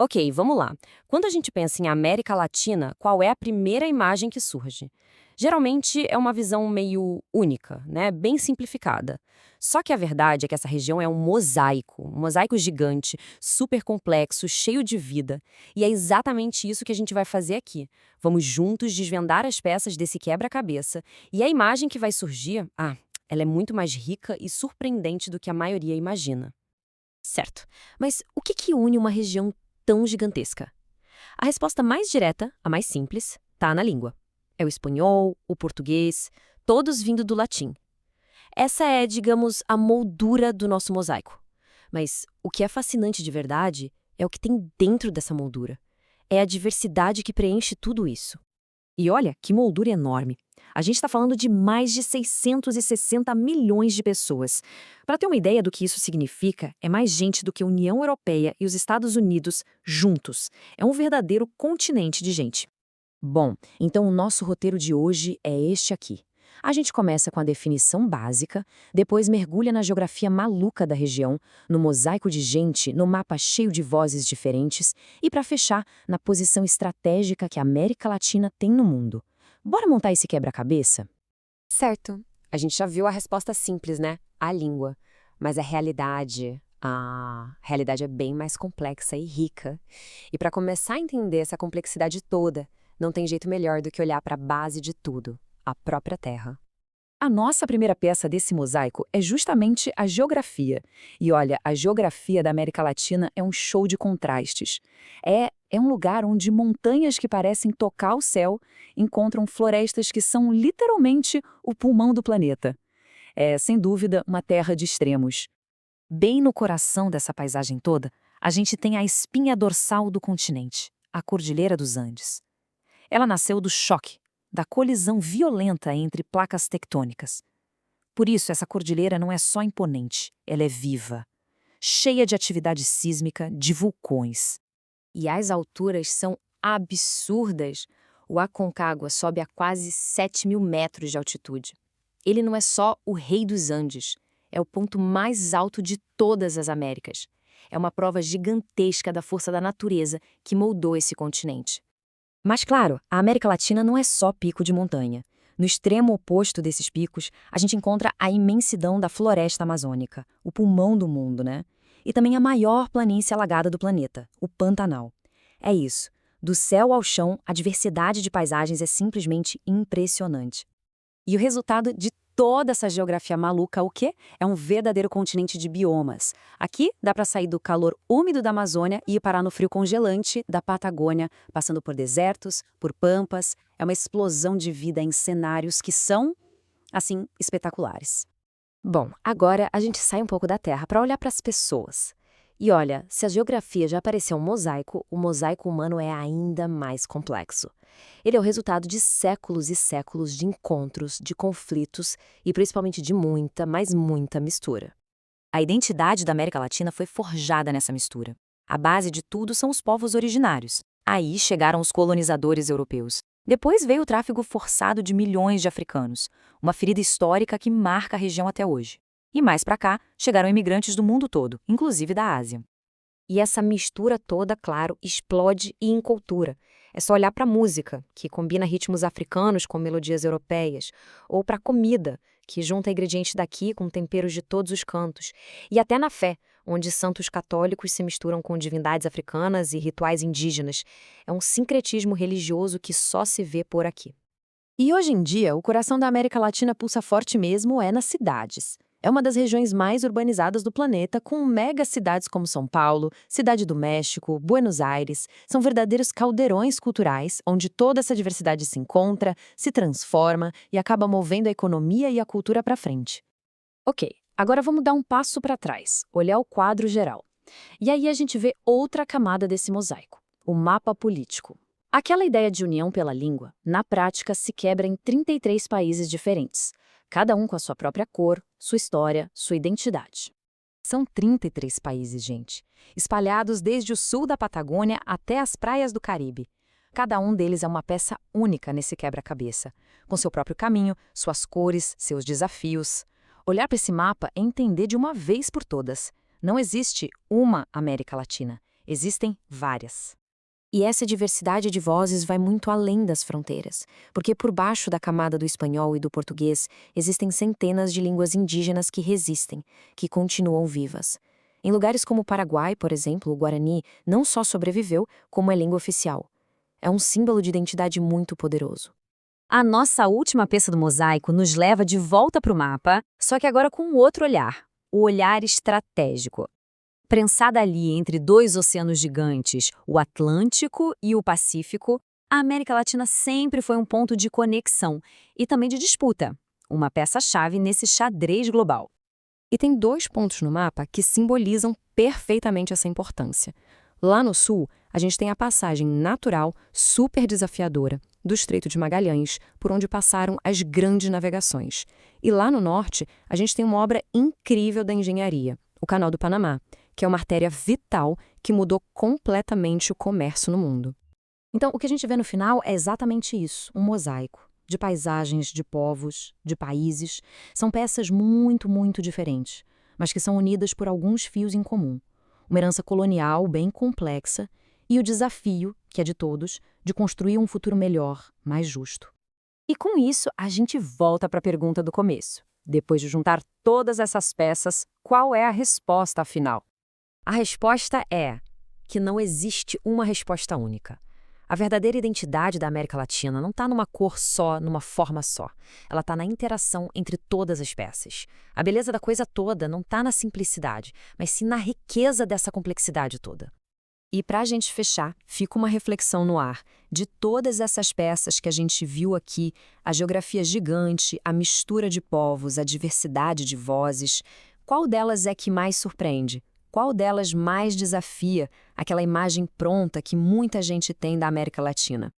Ok, vamos lá. Quando a gente pensa em América Latina, qual é a primeira imagem que surge? Geralmente é uma visão meio única, né? Bem simplificada. Só que a verdade é que essa região é um mosaico gigante, super complexo, cheio de vida. E é exatamente isso que a gente vai fazer aqui. Vamos juntos desvendar as peças desse quebra-cabeça. E a imagem que vai surgir, ela é muito mais rica e surpreendente do que a maioria imagina. Certo. Mas o que une uma região tão gigantesca? A resposta mais direta, a mais simples, está na língua. É o espanhol, o português, todos vindo do latim. Essa é, digamos, a moldura do nosso mosaico. Mas o que é fascinante de verdade é o que tem dentro dessa moldura. É a diversidade que preenche tudo isso. E olha, que moldura enorme. A gente está falando de mais de 660 milhões de pessoas. Para ter uma ideia do que isso significa, é mais gente do que a União Europeia e os Estados Unidos juntos. É um verdadeiro continente de gente. Bom, então o nosso roteiro de hoje é este aqui. A gente começa com a definição básica, depois mergulha na geografia maluca da região, no mosaico de gente, no mapa cheio de vozes diferentes e, para fechar, na posição estratégica que a América Latina tem no mundo. Bora montar esse quebra-cabeça? Certo. A gente já viu a resposta simples, né? A língua. Mas a realidade é bem mais complexa e rica. E para começar a entender essa complexidade toda, não tem jeito melhor do que olhar para a base de tudo, a própria Terra. A nossa primeira peça desse mosaico é justamente a geografia. E olha, a geografia da América Latina é um show de contrastes. É um lugar onde montanhas que parecem tocar o céu encontram florestas que são literalmente o pulmão do planeta. É, sem dúvida, uma terra de extremos. Bem no coração dessa paisagem toda, a gente tem a espinha dorsal do continente, a Cordilheira dos Andes. Ela nasceu do choque, da colisão violenta entre placas tectônicas. Por isso, essa cordilheira não é só imponente, ela é viva, cheia de atividade sísmica, de vulcões. E as alturas são absurdas. O Aconcagua sobe a quase 7.000 metros de altitude. Ele não é só o rei dos Andes, é o ponto mais alto de todas as Américas. É uma prova gigantesca da força da natureza que moldou esse continente. Mas claro, a América Latina não é só pico de montanha. No extremo oposto desses picos, a gente encontra a imensidão da floresta amazônica, o pulmão do mundo, né? E também a maior planície alagada do planeta, o Pantanal. É isso. Do céu ao chão, a diversidade de paisagens é simplesmente impressionante. E o resultado de toda essa geografia maluca, o quê? É um verdadeiro continente de biomas. Aqui dá para sair do calor úmido da Amazônia e ir parar no frio congelante da Patagônia, passando por desertos, por pampas. É uma explosão de vida em cenários que são, assim, espetaculares. Bom, agora a gente sai um pouco da Terra para olhar para as pessoas. E olha, se a geografia já parecia um mosaico, o mosaico humano é ainda mais complexo. Ele é o resultado de séculos e séculos de encontros, de conflitos e principalmente de muita, mas muita mistura. A identidade da América Latina foi forjada nessa mistura. A base de tudo são os povos originários. Aí chegaram os colonizadores europeus. Depois veio o tráfego forçado de milhões de africanos, uma ferida histórica que marca a região até hoje. E mais para cá, chegaram imigrantes do mundo todo, inclusive da Ásia. E essa mistura toda, claro, explode em cultura. É só olhar para a música, que combina ritmos africanos com melodias europeias, ou para a comida, que junta ingredientes daqui com temperos de todos os cantos, e até na fé, onde santos católicos se misturam com divindades africanas e rituais indígenas. É um sincretismo religioso que só se vê por aqui. E hoje em dia, o coração da América Latina pulsa forte mesmo é nas cidades. É uma das regiões mais urbanizadas do planeta, com mega cidades como São Paulo, Cidade do México, Buenos Aires. São verdadeiros caldeirões culturais, onde toda essa diversidade se encontra, se transforma e acaba movendo a economia e a cultura para frente. Ok, agora vamos dar um passo para trás, olhar o quadro geral. E aí a gente vê outra camada desse mosaico, o mapa político. Aquela ideia de união pela língua, na prática, se quebra em 33 países diferentes, cada um com a sua própria cor, sua história, sua identidade. São 33 países, gente, espalhados desde o sul da Patagônia até as praias do Caribe. Cada um deles é uma peça única nesse quebra-cabeça, com seu próprio caminho, suas cores, seus desafios. Olhar para esse mapa é entender de uma vez por todas. Não existe uma América Latina. Existem várias. E essa diversidade de vozes vai muito além das fronteiras, porque por baixo da camada do espanhol e do português existem centenas de línguas indígenas que resistem, que continuam vivas. Em lugares como o Paraguai, por exemplo, o Guarani não só sobreviveu, como é língua oficial. É um símbolo de identidade muito poderoso. A nossa última peça do mosaico nos leva de volta para o mapa, só que agora com um outro olhar, o olhar estratégico. Prensada ali entre dois oceanos gigantes, o Atlântico e o Pacífico, a América Latina sempre foi um ponto de conexão e também de disputa, uma peça-chave nesse xadrez global. E tem 2 pontos no mapa que simbolizam perfeitamente essa importância. Lá no sul, a gente tem a passagem natural, super desafiadora, do Estreito de Magalhães, por onde passaram as grandes navegações. E lá no norte, a gente tem uma obra incrível da engenharia, o Canal do Panamá, que é uma artéria vital que mudou completamente o comércio no mundo. Então, o que a gente vê no final é exatamente isso, um mosaico de paisagens, de povos, de países. São peças muito, muito diferentes, mas que são unidas por alguns fios em comum. Uma herança colonial bem complexa e o desafio, que é de todos, de construir um futuro melhor, mais justo. E com isso, a gente volta para a pergunta do começo. Depois de juntar todas essas peças, qual é a resposta afinal? A resposta é que não existe uma resposta única. A verdadeira identidade da América Latina não está numa cor só, numa forma só. Ela está na interação entre todas as peças. A beleza da coisa toda não está na simplicidade, mas sim na riqueza dessa complexidade toda. E para a gente fechar, fica uma reflexão no ar. De todas essas peças que a gente viu aqui, a geografia gigante, a mistura de povos, a diversidade de vozes, qual delas é que mais surpreende? Qual delas mais desafia aquela imagem pronta que muita gente tem da América Latina?